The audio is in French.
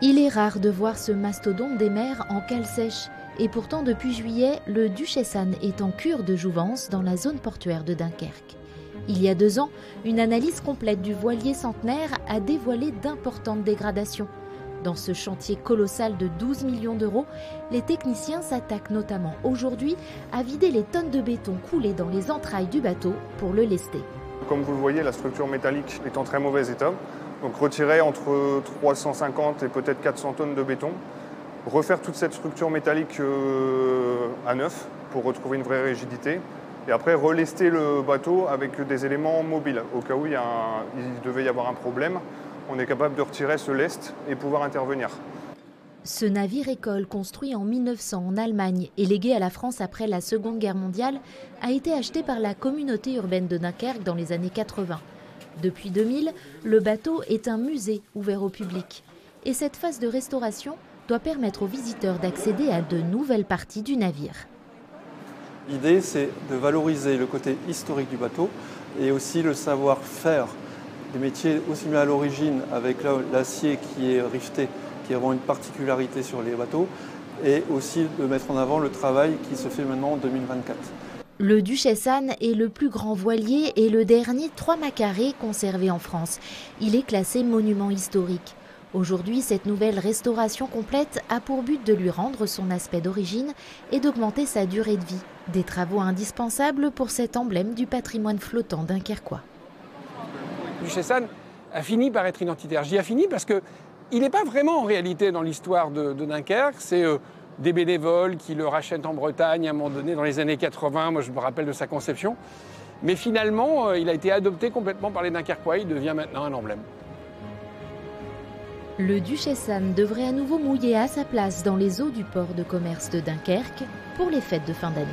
Il est rare de voir ce mastodonte des mers en cale sèche. Et pourtant, depuis juillet, le Duchessan est en cure de jouvence dans la zone portuaire de Dunkerque. Il y a 2 ans, une analyse complète du voilier centenaire a dévoilé d'importantes dégradations. Dans ce chantier colossal de 12 millions d'euros, les techniciens s'attaquent notamment aujourd'hui à vider les tonnes de béton coulées dans les entrailles du bateau pour le lester. Comme vous le voyez, la structure métallique est en très mauvais état. Donc retirer entre 350 et peut-être 400 tonnes de béton, refaire toute cette structure métallique à neuf pour retrouver une vraie rigidité et après relester le bateau avec des éléments mobiles. Au cas où il devait y avoir un problème, on est capable de retirer ce lest et pouvoir intervenir. Ce navire-école, construit en 1900 en Allemagne et légué à la France après la Seconde Guerre mondiale, a été acheté par la communauté urbaine de Dunkerque dans les années 80. Depuis 2000, le bateau est un musée ouvert au public. Et cette phase de restauration doit permettre aux visiteurs d'accéder à de nouvelles parties du navire. L'idée, c'est de valoriser le côté historique du bateau et aussi le savoir-faire des métiers aussi bien à l'origine avec l'acier qui est rifté, qui est vraiment une particularité sur les bateaux, et aussi de mettre en avant le travail qui se fait maintenant en 2024. Le Duchessan est le plus grand voilier et le dernier 3-mâts carrés conservé en France. Il est classé monument historique. Aujourd'hui, cette nouvelle restauration complète a pour but de lui rendre son aspect d'origine et d'augmenter sa durée de vie. Des travaux indispensables pour cet emblème du patrimoine flottant dunkerquois. Le Duchessan a fini par être identitaire. J'y ai fini parce qu'il n'est pas vraiment en réalité dans l'histoire de Dunkerque. C'est des bénévoles qui le rachètent en Bretagne à un moment donné dans les années 80. Moi, je me rappelle de sa conception. Mais finalement, il a été adopté complètement par les Dunkerquois. Il devient maintenant un emblème. Le Duchessan devrait à nouveau mouiller à sa place dans les eaux du port de commerce de Dunkerque pour les fêtes de fin d'année.